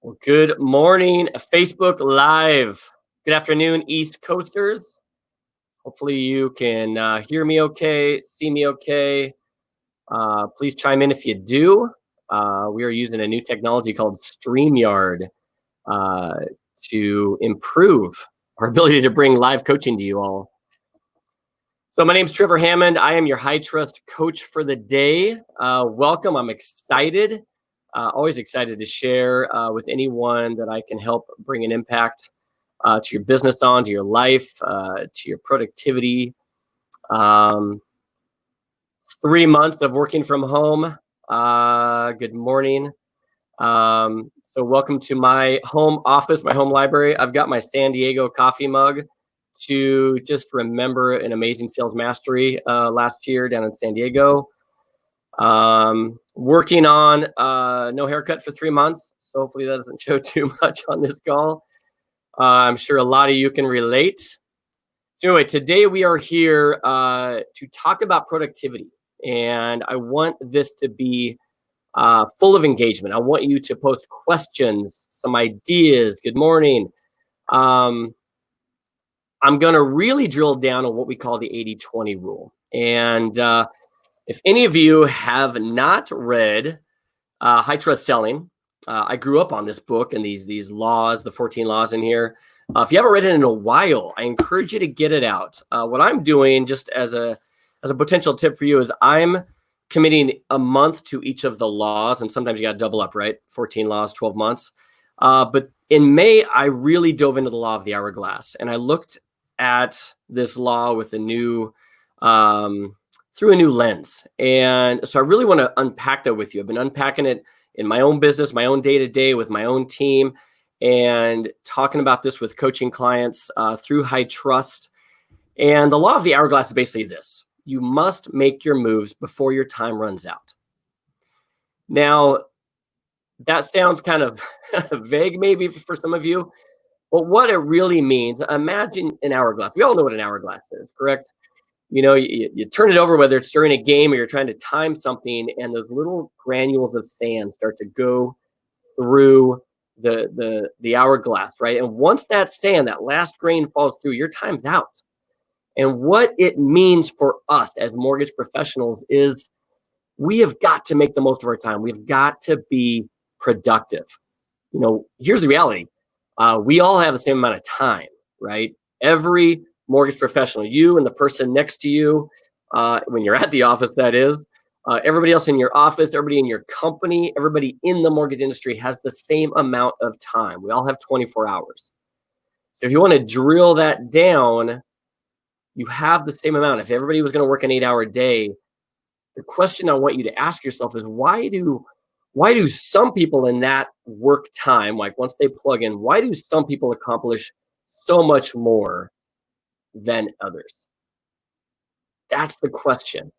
Well, good morning, Facebook Live. Good afternoon, East Coasters. Hopefully, you can hear me okay, see me okay. Please chime in if you do. We are using a new technology called StreamYard uh, to improve our ability to bring live coaching to you all. So, my name's Trevor Hammond. I am your high trust coach for the day. Welcome. I'm excited. Always excited to share with anyone that I can help bring an impact to your business, to your life, to your productivity. 3 months of working from home. Good morning. So welcome to my home office, my home library. I've got my San Diego coffee mug to just remember an amazing sales mastery last year down in San Diego. Working on no haircut for 3 months. So hopefully that doesn't show too much on this call. I'm sure a lot of you can relate. So anyway, today we are here to talk about productivity. And I want this to be full of engagement. I want you to post questions, some ideas. Good morning. I'm going to really drill down on what we call the 80-20 rule. And if any of you have not read High Trust Selling, I grew up on this book and these laws, the 14 laws in here. If you haven't read it in a while, I encourage you to get it out. What I'm doing, just as a potential tip for you, is I'm committing a month to each of the laws, and sometimes you got to double up, right? 14 laws, 12 months. But in May, I really dove into the law of the hourglass, and I looked at this law with a new through a new lens. And so I really want to unpack that with you. I've been unpacking it in my own business, my own day-to-day with my own team, and talking about this with coaching clients through High Trust. And the law of the hourglass is basically this: you must make your moves before your time runs out. Now, that sounds kind of vague maybe for some of you, but what it really means, imagine an hourglass. We all know what an hourglass is, correct? You know, you turn it over, whether it's during a game or you're trying to time something, and those little granules of sand start to go through the hourglass, right? And once that sand, that last grain falls through, your time's out. And what it means for us as mortgage professionals is we have got to make the most of our time. We've got to be productive. You know, here's the reality. We all have the same amount of time, right? Every mortgage professional, you and the person next to you, when you're at the office, that is, everybody else in your office, everybody in your company, everybody in the mortgage industry has the same amount of time. We all have 24 hours. So if you want to drill that down, you have the same amount. If everybody was going to work an 8-hour day, the question I want you to ask yourself is why do some people in that work time, like once they plug in, why do some people accomplish so much more than others? That's the question.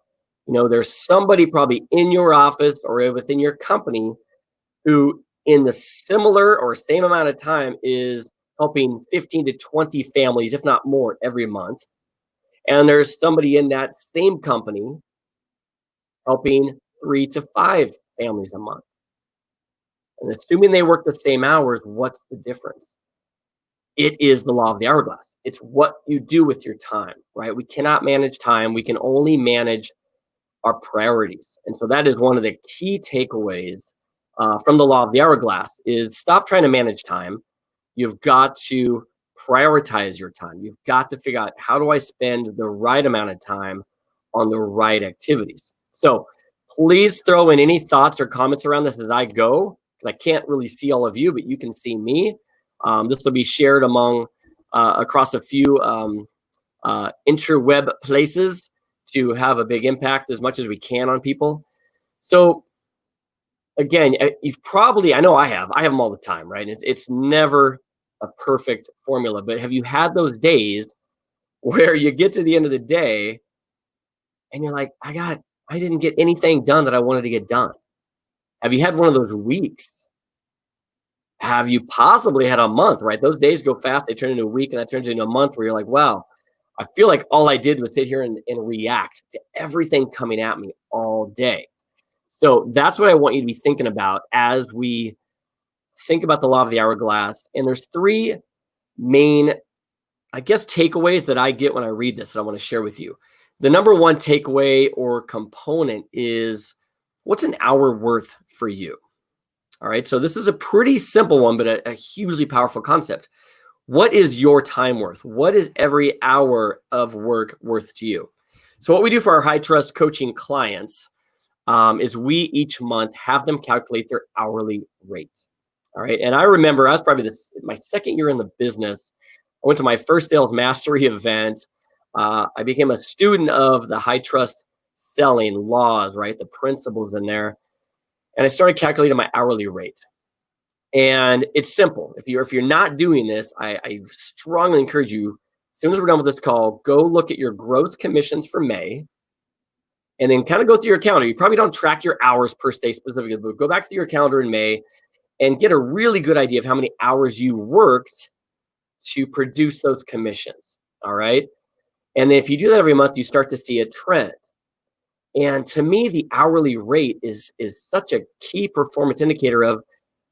You know, there's somebody probably in your office or within your company who in the similar or same amount of time is helping 15 to 20 families, if not more, every month. And there's somebody in that same company helping 3 to 5 families a month. And assuming they work the same hours, what's the difference? It is the law of the hourglass. It's what you do with your time, right? We cannot manage time. We can only manage our priorities. And so that is one of the key takeaways from the law of the hourglass is stop trying to manage time. You've got to prioritize your time. You've got to figure out, how do I spend the right amount of time on the right activities? So please throw in any thoughts or comments around this as I go, because I can't really see all of you, but you can see me. This will be shared among across a few interweb places to have a big impact as much as we can on people. So again, you've probably, I know I have them all the time, right? It's never a perfect formula, but have you had those days where you get to the end of the day and you're like, I didn't get anything done that I wanted to get done? Have you had one of those weeks? Have you possibly had a month, right? Those days go fast. They turn into a week, and that turns into a month where you're like, wow, I feel like all I did was sit here and react to everything coming at me all day. So that's what I want you to be thinking about as we think about the law of the hourglass, and there's three main, I guess, takeaways that I get when I read this that I want to share with you. The number one takeaway or component is, what's an hour worth for you? All right, so this is a pretty simple one, but a hugely powerful concept. What is your time worth? What is every hour of work worth to you? So what we do for our high trust coaching clients is we each month have them calculate their hourly rate. All right, and I remember I was probably my second year in the business. I went to my first sales mastery event. I became a student of the high trust selling laws, right? The principles in there. And I started calculating my hourly rate. And it's simple. If you're not doing this, I strongly encourage you, as soon as we're done with this call, go look at your gross commissions for May and then kind of go through your calendar. You probably don't track your hours per day specifically, but go back to your calendar in May and get a really good idea of how many hours you worked to produce those commissions. All right. And then if you do that every month, you start to see a trend. And to me, the hourly rate is such a key performance indicator of,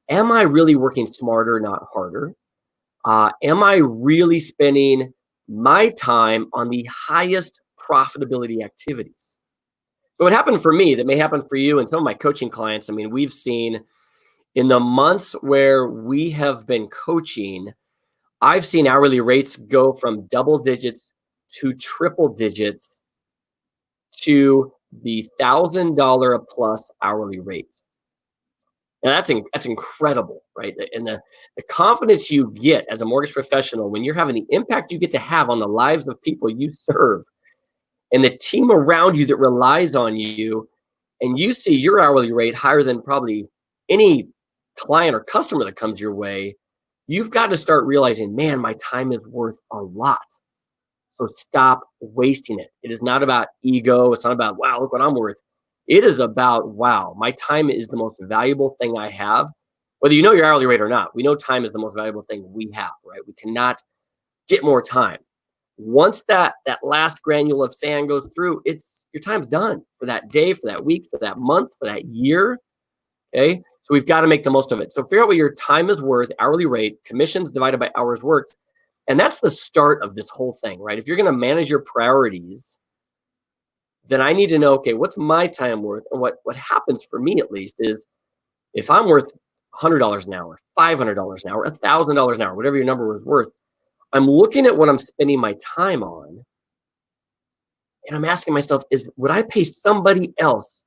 am I really working smarter, not harder? Am I really spending my time on the highest profitability activities? So what happened for me that may happen for you and some of my coaching clients, I mean, we've seen in the months where we have been coaching, I've seen hourly rates go from double digits to triple digits to the $1,000 plus hourly rate. Now that's incredible, right? And the confidence you get as a mortgage professional when you're having the impact you get to have on the lives of people you serve and the team around you that relies on you, and you see your hourly rate higher than probably any client or customer that comes your way, you've got to start realizing, man, my time is worth a lot. So stop wasting it. It is not about ego. It's not about, wow, look what I'm worth. It is about, wow, my time is the most valuable thing I have. Whether you know your hourly rate or not, we know time is the most valuable thing we have, right? We cannot get more time. Once that last granule of sand goes through, your time's done for that day, for that week, for that month, for that year. Okay. So we've got to make the most of it. So figure out what your time is worth, hourly rate, commissions divided by hours worked. And that's the start of this whole thing, right? If you're going to manage your priorities, then I need to know, okay, what's my time worth? And what happens for me, at least, is if I'm worth $100 an hour, $500 an hour, $1,000 an hour, whatever your number was worth, I'm looking at what I'm spending my time on, and I'm asking myself, would I pay somebody else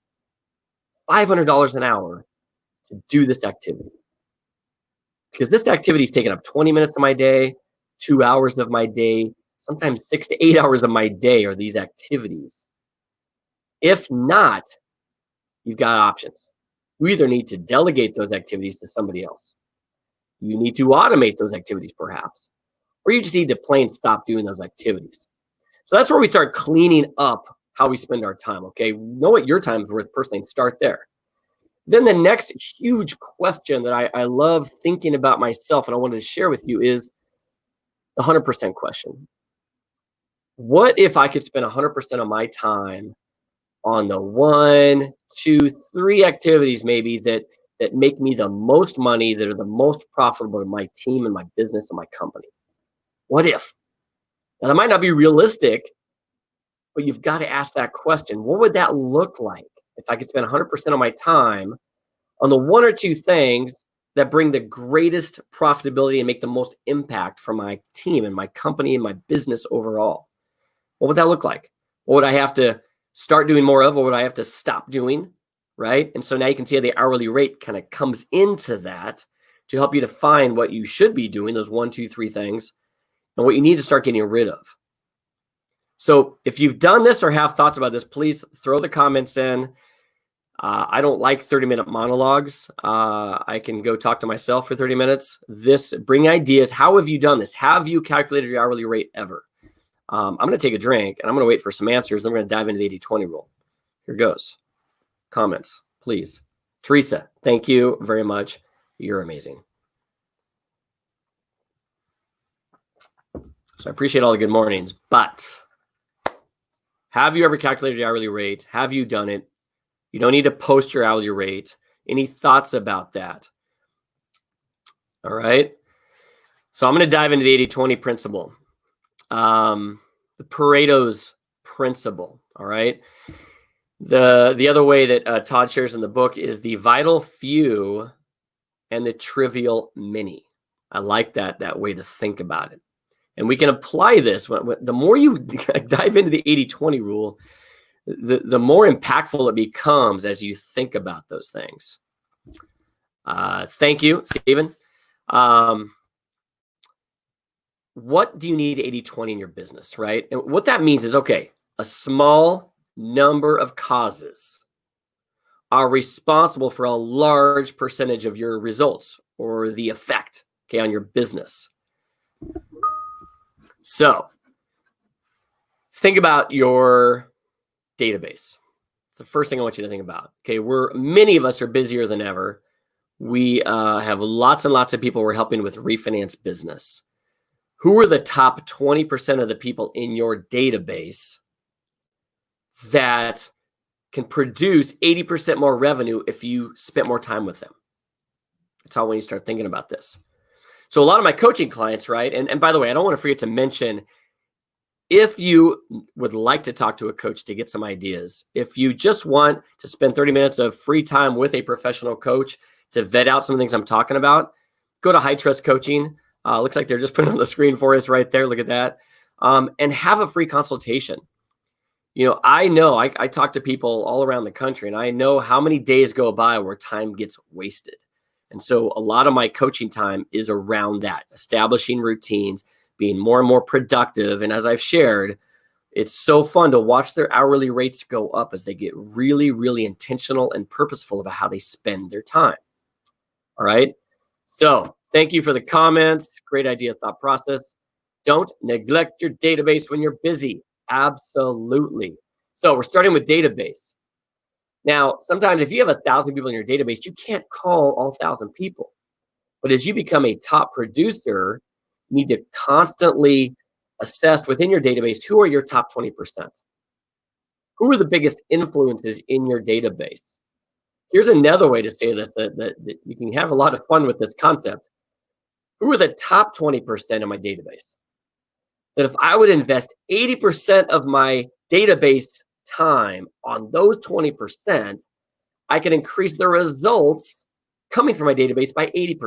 $500 an hour to do this activity? Because this activity is taking up 20 minutes of my day, 2 hours of my day, sometimes 6 to 8 hours of my day are these activities. If not, you've got options. You either need to delegate those activities to somebody else. You need to automate those activities, perhaps. Or you just need to plain stop doing those activities. So that's where we start cleaning up how we spend our time, okay? Know what your time is worth personally and start there. Then the next huge question that I love thinking about myself and I wanted to share with you is the 100% question. What if I could spend 100% of my time on the 1, 2, 3 activities maybe that make me the most money, that are the most profitable to my team and my business and my company? What if? Now, that might not be realistic, but you've got to ask that question. What would that look like if I could spend 100% of my time on the 1 or 2 things that bring the greatest profitability and make the most impact for my team and my company and my business overall? What would that look like? What would I have to start doing more of? What would I have to stop doing? Right? And so now you can see how the hourly rate kind of comes into that to help you define what you should be doing, those 1, 2, 3 things, and what you need to start getting rid of. So if you've done this or have thoughts about this, please throw the comments in. I don't like 30-minute monologues. I can go talk to myself for 30 minutes. Bring ideas. How have you done this? Have you calculated your hourly rate ever? I'm going to take a drink and I'm going to wait for some answers. Then we're going to dive into the 80-20 rule. Here goes. Comments, please. Teresa, thank you very much. You're amazing. So I appreciate all the good mornings, but have you ever calculated your hourly rate? Have you done it? You don't need to post your hourly rate. Any thoughts about that? All right. So I'm going to dive into the 80-20 principle. The Pareto's principle. All right. The other way that Todd shares in the book is the vital few and the trivial many. I like that way to think about it. And we can apply this. The more you dive into the 80-20 rule, the more impactful it becomes as you think about those things. Thank you, Stephen. What do you need 80-20 in your business, right? And what that means is, okay, a small number of causes are responsible for a large percentage of your results or the effect, okay, on your business. So think about your database. It's the first thing I want you to think about. Okay, many of us are busier than ever. We have lots and lots of people we're helping with refinance business. Who are the top 20% of the people in your database that can produce 80% more revenue if you spent more time with them? That's how when you start thinking about this. So a lot of my coaching clients, right? And by the way, I don't want to forget to mention, if you would like to talk to a coach to get some ideas, if you just want to spend 30 minutes of free time with a professional coach to vet out some of the things I'm talking about, go to High Trust Coaching. Looks like they're just putting it on the screen for us right there. Look at that. And have a free consultation. You know I talk to people all around the country, and I know how many days go by where time gets wasted. And so a lot of my coaching time is around that, establishing routines, being more and more productive. And as I've shared, it's so fun to watch their hourly rates go up as they get really, really intentional and purposeful about how they spend their time. All right. So thank you for the comments. Great idea, thought process. Don't neglect your database when you're busy. Absolutely. So we're starting with database. Now, sometimes if you have 1,000 people in your database, you can't call all 1,000 people. But as you become a top producer, you need to constantly assess within your database, who are your top 20%? Who are the biggest influences in your database? Here's another way to say this that you can have a lot of fun with this concept. Who are the top 20% of my database? That if I would invest 80% of my database time on those 20%, I can increase the results coming from my database by 80%.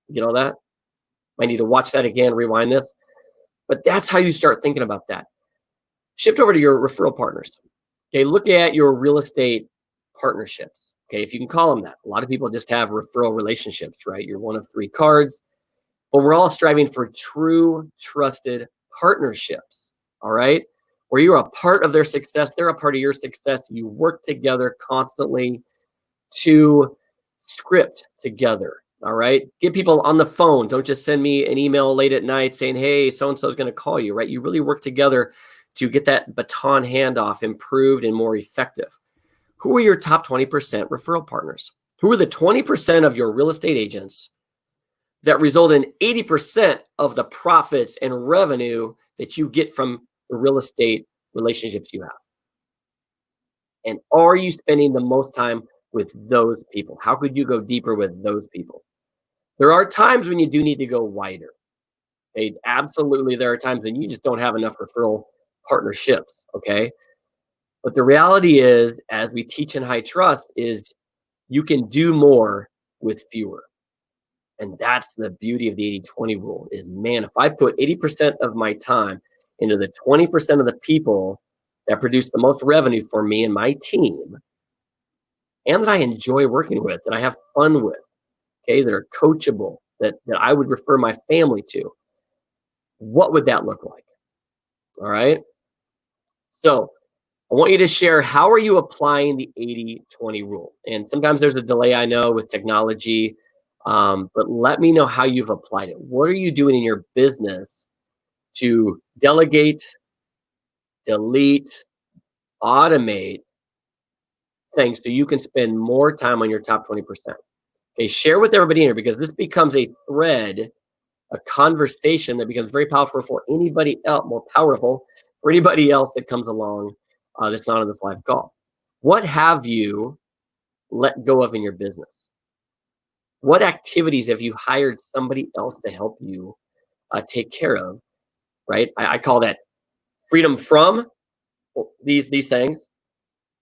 You get all that? Might need to watch that again, rewind this. But that's how you start thinking about that. Shift over to your referral partners. Okay, look at your real estate partnerships. Okay, if you can call them that. A lot of people just have referral relationships, right? You're one of 3 cards. But we're all striving for true, trusted partnerships, all right? Where you're a part of their success, they're a part of your success. You work together constantly to script together, all right? Get people on the phone. Don't just send me an email late at night saying, hey, so-and-so is going to call you, right? You really work together to get that baton handoff improved and more effective. Who are your top 20% referral partners? Who are the 20% of your real estate agents that result in 80% of the profits and revenue that you get from the real estate relationships you have? And are you spending the most time with those people? How could you go deeper with those people? There are times when you do need to go wider. Okay? Absolutely, there are times when you just don't have enough referral partnerships, okay? But the reality is, as we teach in High Trust, is you can do more with fewer. And that's the beauty of the 80-20 rule is, man, if I put 80% of my time into the 20% of the people that produce the most revenue for me and my team, and that I enjoy working with, that I have fun with, okay, that are coachable, that I would refer my family to, what would that look like? All right. So I want you to share, how are you applying the 80-20 rule? And sometimes there's a delay, I know, with technology. But let me know how you've applied it. What are you doing in your business to delegate, delete, automate things so you can spend more time on your top 20%? Okay, share with everybody in here, because this becomes a thread, a conversation that becomes very powerful for anybody else, more powerful for anybody else that comes along that's not on this live call. What have you let go of in your business? What activities have you hired somebody else to help you take care of, right? I call that freedom from these things,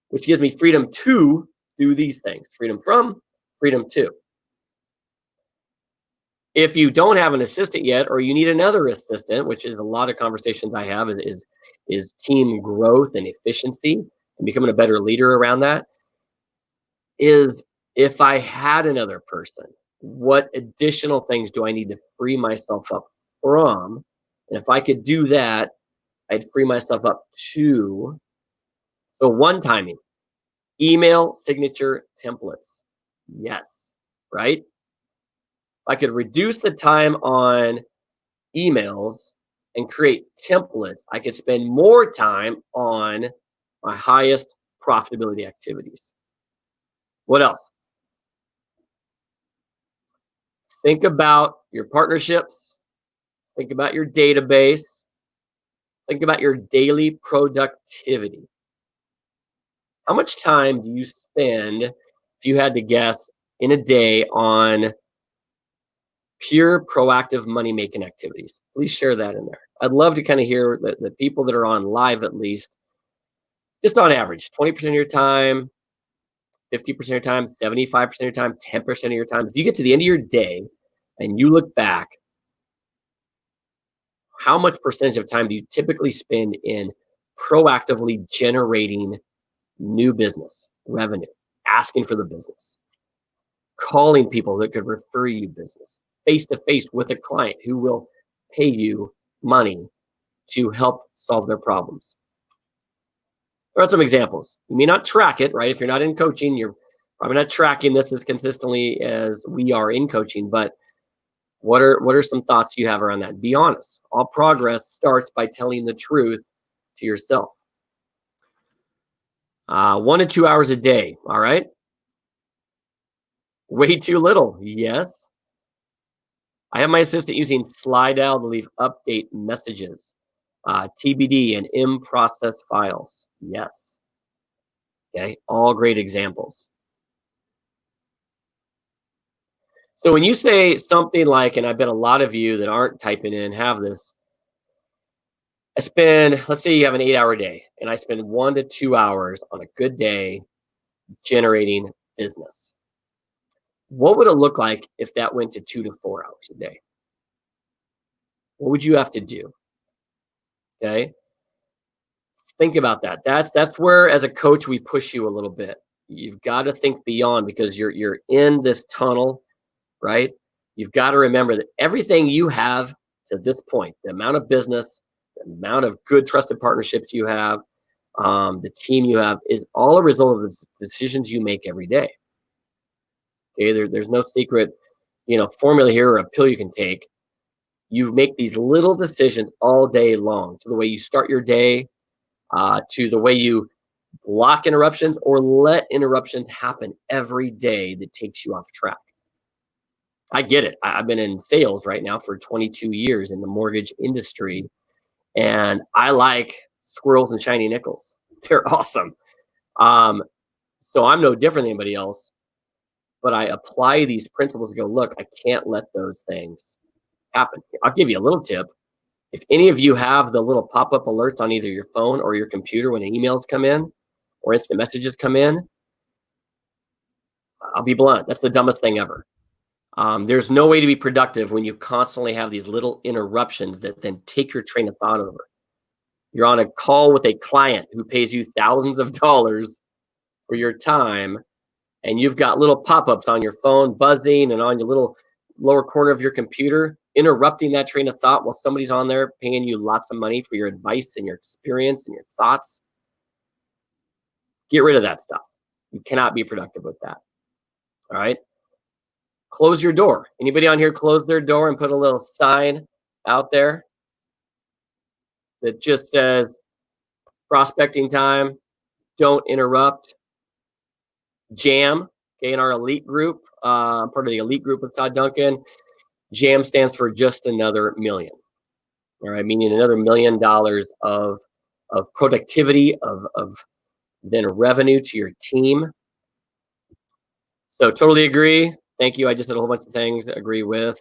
which gives me freedom to do these things. Freedom from, freedom to. If you don't have an assistant yet, or you need another assistant, which is a lot of conversations I have, is team growth and efficiency and becoming a better leader around that. Is if I had another person, what additional things do I need to free myself up from? And if I could do that, I'd free myself up to. So one timing, email signature templates. Yes, right? If I could reduce the time on emails and create templates, I could spend more time on my highest profitability activities. What else? Think about your partnerships. Think about your database. Think about your daily productivity. How much time do you spend, if you had to guess, in a day on pure proactive money making activities? Please share that in there. I'd love to kind of hear the people that are on live, at least, just on average, 20% of your time, 50% of your time, 75% of your time, 10% of your time. If you get to the end of your day and you look back, how much percentage of time do you typically spend in proactively generating new business, revenue, asking for the business, calling people that could refer you business, face to face with a client who will pay you money to help solve their problems? Throw out some examples. You may not track it, right? If you're not in coaching, you're probably not tracking this as consistently as we are in coaching, but what are some thoughts you have around that? Be honest. All progress starts by telling the truth to yourself. 1 to 2 hours a day. All right. Way too little. Yes. I have my assistant using Slidell to leave update messages, TBD, and in process files. Yes. Okay. All great examples. So when you say something like, and I bet a lot of you that aren't typing in have this, I spend, let's say you have an 8-hour day, and I spend 1 to 2 hours on a good day generating business. What would it look like if that went to 2 to 4 hours a day? What would you have to do? Okay. Think about that. That's where, as a coach, we push you a little bit. You've got to think beyond, because you're in this tunnel, right? You've got to remember that everything you have to this point, the amount of business, the amount of good trusted partnerships you have, the team you have, is all a result of the decisions you make every day. Okay, there's no secret, formula here or a pill you can take. You make these little decisions all day long, to the way you start your day, to the way you block interruptions or let interruptions happen every day that takes you off track. I get it. I've been in sales right now for 22 years in the mortgage industry, and I like squirrels and shiny nickels. They're awesome. So I'm no different than anybody else, but I apply these principles to go, look, I can't let those things happen. I'll give you a little tip. If any of you have the little pop-up alerts on either your phone or your computer when emails come in or instant messages come in, I'll be blunt, that's the dumbest thing ever. There's no way to be productive when you constantly have these little interruptions that then take your train of thought over. You're on a call with a client who pays you thousands of dollars for your time, and you've got little pop-ups on your phone buzzing and on your little lower corner of your computer, interrupting that train of thought while somebody's on there paying you lots of money for your advice and your experience and your thoughts. Get rid of that stuff. You cannot be productive with that. All right. Close your door. Anybody on here close their door and put a little sign out there that just says prospecting time, don't interrupt, jam? Okay, in our elite group, I'm part of the elite group with Todd Duncan. JAM stands for just another million. All right, meaning another $1 million of productivity, of then revenue to your team. So totally agree. Thank you. I just did a whole bunch of things. Agree with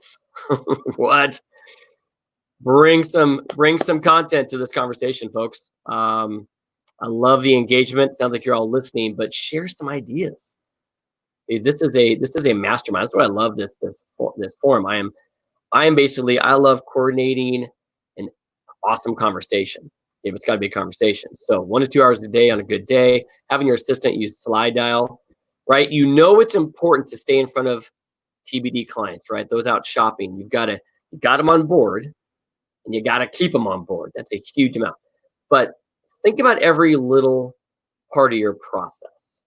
what? Bring some content to this conversation, folks. I love the engagement. Sounds like you're all listening, but share some ideas. This is a mastermind. That's what I love this forum. I am basically, I love coordinating an awesome conversation. If it's got to be a conversation. So 1 to 2 hours a day on a good day, having your assistant use slide dial, right? It's important to stay in front of TBD clients, right? Those out shopping. You got them on board, and you got to keep them on board. That's a huge amount. But think about every little part of your process.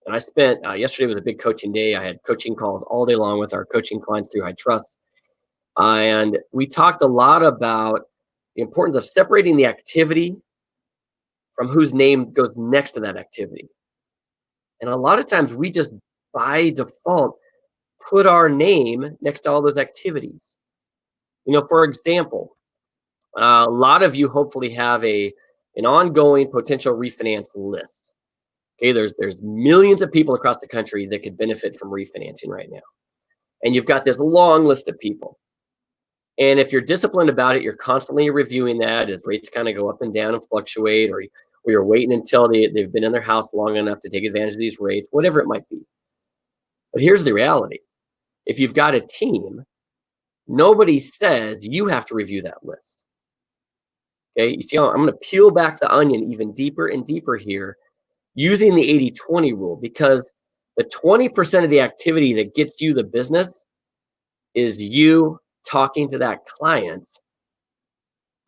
And I spent, yesterday was a big coaching day. I had coaching calls all day long with our coaching clients through High Trust. And we talked a lot about the importance of separating the activity from whose name goes next to that activity. And a lot of times we just by default put our name next to all those activities. For example, a lot of you hopefully have an ongoing potential refinance list. Okay, there's millions of people across the country that could benefit from refinancing right now. And you've got this long list of people. And if you're disciplined about it, you're constantly reviewing that as rates kind of go up and down and fluctuate, or you're waiting until they've been in their house long enough to take advantage of these rates, whatever it might be. But here's the reality. If you've got a team, nobody says you have to review that list. Okay, you see how I'm going to peel back the onion even deeper and deeper here using the 80-20 rule, because the 20% of the activity that gets you the business is you talking to that client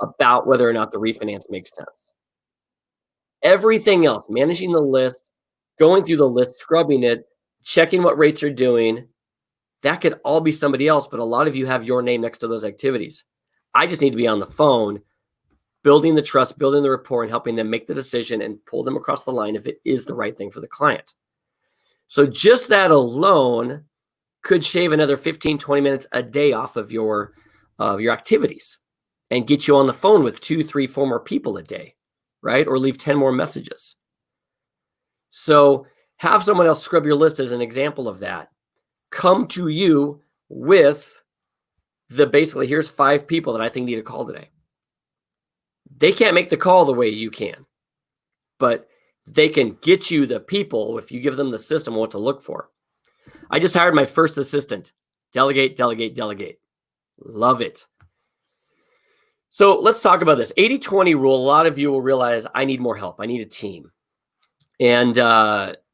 about whether or not the refinance makes sense. Everything else, managing the list, going through the list, scrubbing it, checking what rates are doing, that could all be somebody else, but a lot of you have your name next to those activities. I just need to be on the phone, building the trust, building the rapport, and helping them make the decision and pull them across the line if it is the right thing for the client. So just that alone could shave another 15, 20 minutes a day off of your activities and get you on the phone with 2, 3, 4 more people a day, right? Or leave 10 more messages. So have someone else scrub your list as an example of that. Come to you with basically, here's 5 people that I think need a call today. They can't make the call the way you can, but they can get you the people if you give them the system what to look for. I just hired my first assistant. Delegate, delegate, delegate. Love it. So let's talk about this 80-20 rule. A lot of you will realize I need more help. I need a team. And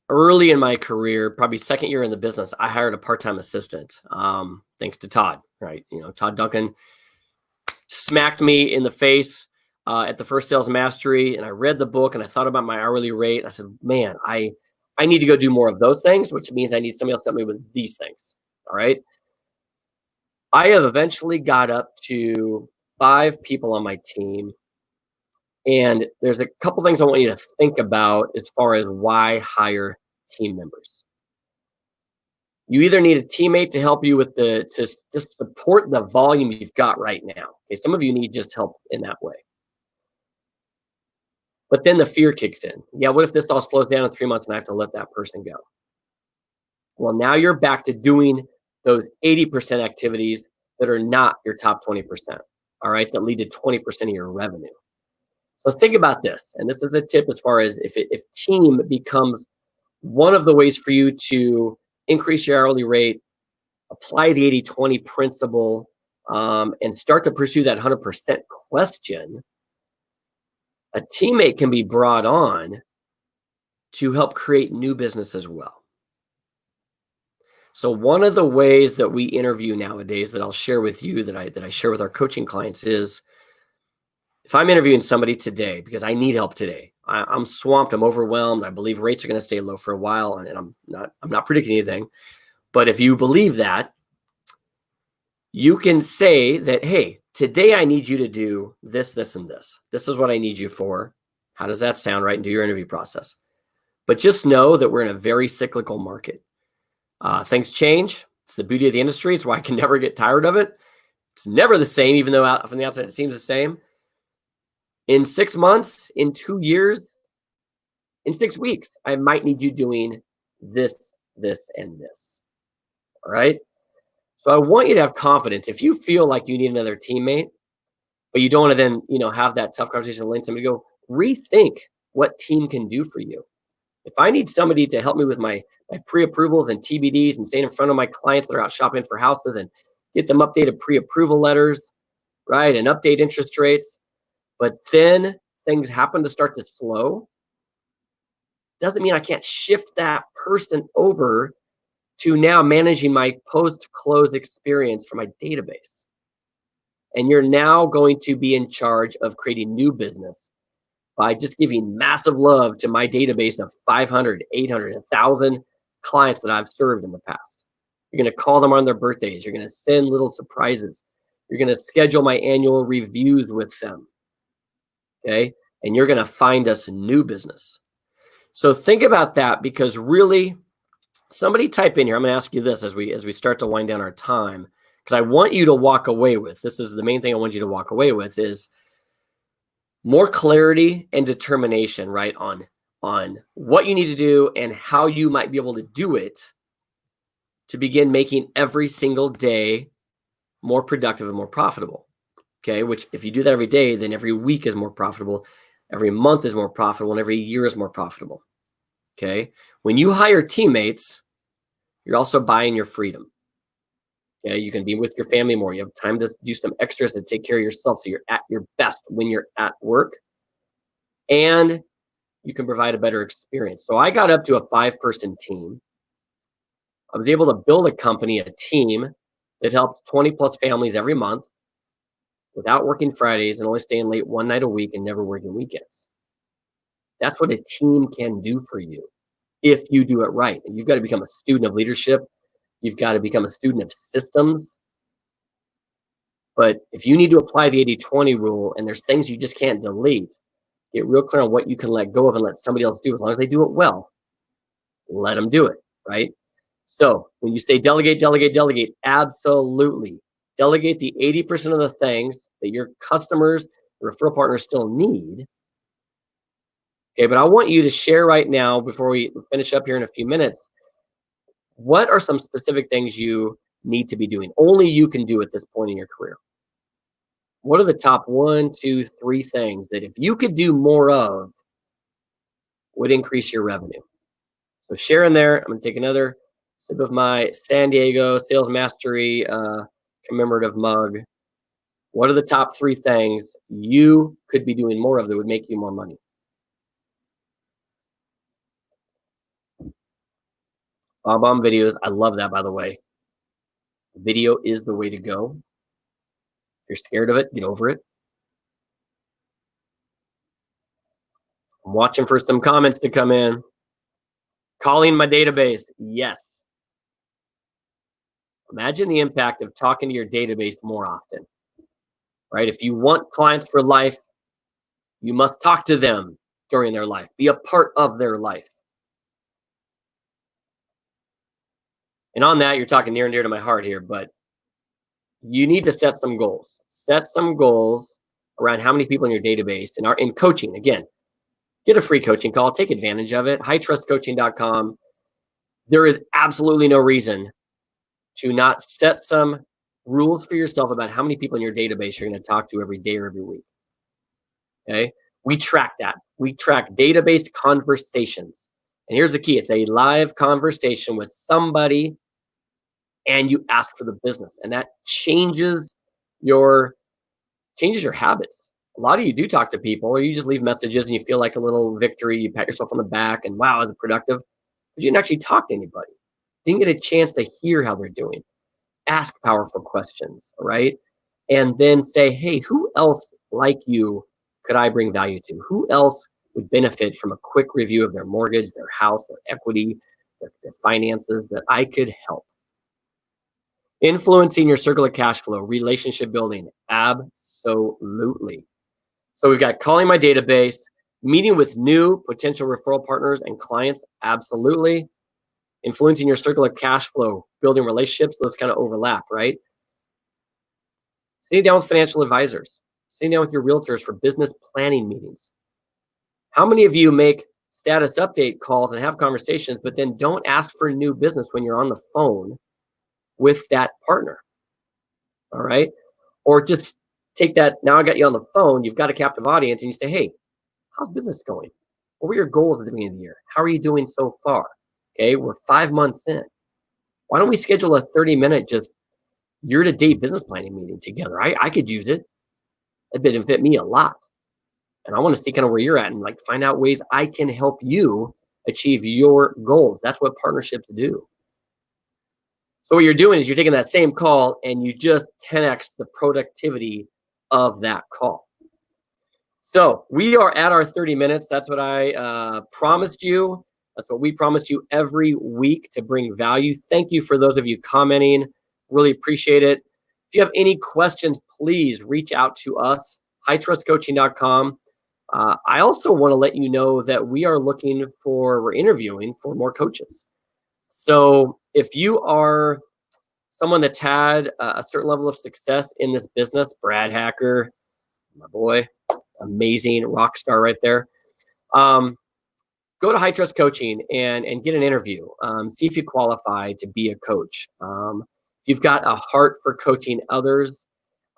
early in my career, probably second year in the business, I hired a part-time assistant. Thanks to Todd, right? Todd Duncan smacked me in the face at the first Sales Mastery, and I read the book and I thought about my hourly rate. And I said, man, I need to go do more of those things, which means I need somebody else to help me with these things. All right. I have eventually got up to 5 people on my team. And there's a couple things I want you to think about as far as why hire team members. You either need a teammate to help you with to just support the volume you've got right now. Okay, some of you need just help in that way. But then the fear kicks in. Yeah, what if this all slows down in 3 months and I have to let that person go? Well, now you're back to doing those 80% activities that are not your top 20%, all right, that lead to 20% of your revenue. So think about this, and this is a tip as far as if team becomes one of the ways for you to increase your hourly rate, apply the 80-20 principle, and start to pursue that 100% question. A teammate can be brought on to help create new business as well. So one of the ways that we interview nowadays that I'll share with you, that I share with our coaching clients, is if I'm interviewing somebody today because I need help today, I'm swamped, I'm overwhelmed, I believe rates are going to stay low for a while, and I'm not predicting anything, but if you believe that, you can say that, hey, today I need you to do this, this, and this. This is what I need you for. How does that sound, right? And do your interview process. But just know that we're in a very cyclical market. Things change. It's the beauty of the industry. It's why I can never get tired of it. It's never the same, even though from the outside it seems the same. In 6 months, in 2 years, in 6 weeks, I might need you doing this, this, and this. All right. So I want you to have confidence. If you feel like you need another teammate, but you don't want to then, have that tough conversation with somebody, go rethink what team can do for you. If I need somebody to help me with my pre-approvals and TBDs and staying in front of my clients that are out shopping for houses and get them updated pre-approval letters, right, and update interest rates, but then things happen to start to slow, doesn't mean I can't shift that person over to now managing my post-close experience for my database. And you're now going to be in charge of creating new business by just giving massive love to my database of 500, 800, 1,000 clients that I've served in the past. You're going to call them on their birthdays. You're going to send little surprises. You're going to schedule my annual reviews with them. Okay. And you're going to find us new business. So think about that, because really, somebody type in here. I'm going to ask you this as we start to wind down our time, because I want you to walk away with, this is the main thing I want you to walk away with, is more clarity and determination, right, on what you need to do and how you might be able to do it to begin making every single day more productive and more profitable. Okay, which if you do that every day, then every week is more profitable, every month is more profitable, and every year is more profitable. Okay, when you hire teammates, you're also buying your freedom. Okay, you can be with your family more. You have time to do some extras to take care of yourself, so you're at your best when you're at work, and you can provide a better experience. So I got up to a 5-person team. I was able to build a company, a team that helped 20 plus families every month without working Fridays and only staying late one night a week and never working weekends. That's what a team can do for you if you do it right. And you've got to become a student of leadership. You've got to become a student of systems. But if you need to apply the 80-20 rule and there's things you just can't delete, get real clear on what you can let go of and let somebody else do. As long as they do it well, let them do it, right? So when you say delegate, delegate, delegate, absolutely. Delegate the 80% of the things that your customers, referral partners still need. Okay, but I want you to share right now, before we finish up here in a few minutes, what are some specific things you need to be doing? Only you can do at this point in your career. What are the top 1, 2, 3 things that if you could do more of would increase your revenue? So share in there. I'm going to take another sip of my San Diego Sales Mastery commemorative mug. What are the top 3 things you could be doing more of that would make you more money? Bomb videos. I love that, by the way. Video is the way to go. If you're scared of it, get over it. I'm watching for some comments to come in. Calling my database. Yes. Imagine the impact of talking to your database more often, right? If you want clients for life, you must talk to them during their life, be a part of their life. And on that, you're talking near and dear to my heart here, but you need to set some goals. Set some goals around how many people in your database. And in coaching, again, get a free coaching call. Take advantage of it. hightrustcoaching.com. There is absolutely no reason to not set some rules for yourself about how many people in your database you're going to talk to every day or every week. Okay? We track that. We track database conversations. And here's the key. It's a live conversation with somebody, and you ask for the business. And that changes your habits. A lot of you do talk to people, or you just leave messages and you feel like a little victory. You pat yourself on the back and wow, I was productive. But you didn't actually talk to anybody. You didn't get a chance to hear how they're doing. Ask powerful questions, all right? And then say, hey, who else like you could I bring value to? Who else would benefit from a quick review of their mortgage, their house, their equity, their finances that I could help? Influencing your circle of cash flow, relationship building, absolutely. So we've got calling my database, meeting with new potential referral partners and clients, absolutely. Influencing your circle of cash flow, building relationships, those kind of overlap, right? Sitting down with financial advisors, sitting down with your realtors for business planning meetings. How many of you make status update calls and have conversations, but then don't ask for new business when you're on the phone with that partner. All right. Or just take that. Now I got you on the phone. You've got a captive audience and you say, hey, how's business going? What were your goals at the beginning of the year? How are you doing so far? Okay. We're 5 months in. Why don't we schedule a 30-minute just year-to-date business planning meeting together? I could use it. It benefit me a lot. And I want to see kind of where you're at and like find out ways I can help you achieve your goals. That's what partnerships do. So what you're doing is you're taking that same call and you just 10x the productivity of that call. So we are at our 30 minutes. That's what I promised you. That's what we promise you every week to bring value. Thank you for those of you commenting. Really appreciate it. If you have any questions, please reach out to us, hightrustcoaching.com. I also want to let you know that we're interviewing for more coaches. So if you are someone that's had a certain level of success in this business, Brad Hacker, my boy, amazing rock star right there. Go to High Trust Coaching and get an interview. See if you qualify to be a coach. If you've got a heart for coaching others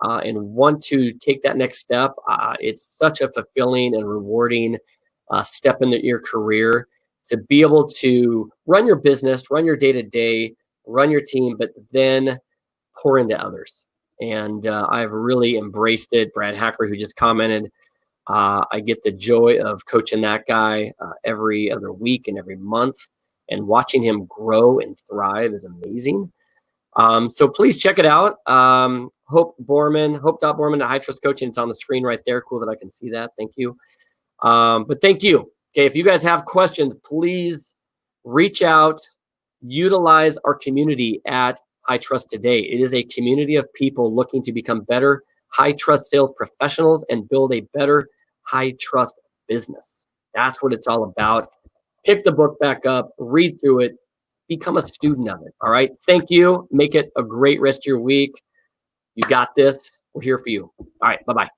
and want to take that next step, it's such a fulfilling and rewarding step in your career to be able to run your business, run your day-to-day, run your team, but then pour into others. And I've really embraced it. Brad Hacker, who just commented, I get the joy of coaching that guy every other week and every month, and watching him grow and thrive is amazing. So please check it out. Hope.Borman at High Trust Coaching. It's on the screen right there. Cool that I can see that. Thank you. But thank you. Okay, if you guys have questions, please reach out. Utilize our community at High Trust Today. It is a community of people looking to become better high trust sales professionals and build a better high trust business. That's what it's all about. Pick the book back up, read through it, become a student of it. All right. Thank you. Make it a great rest of your week. You got this. We're here for you. All right. Bye-bye.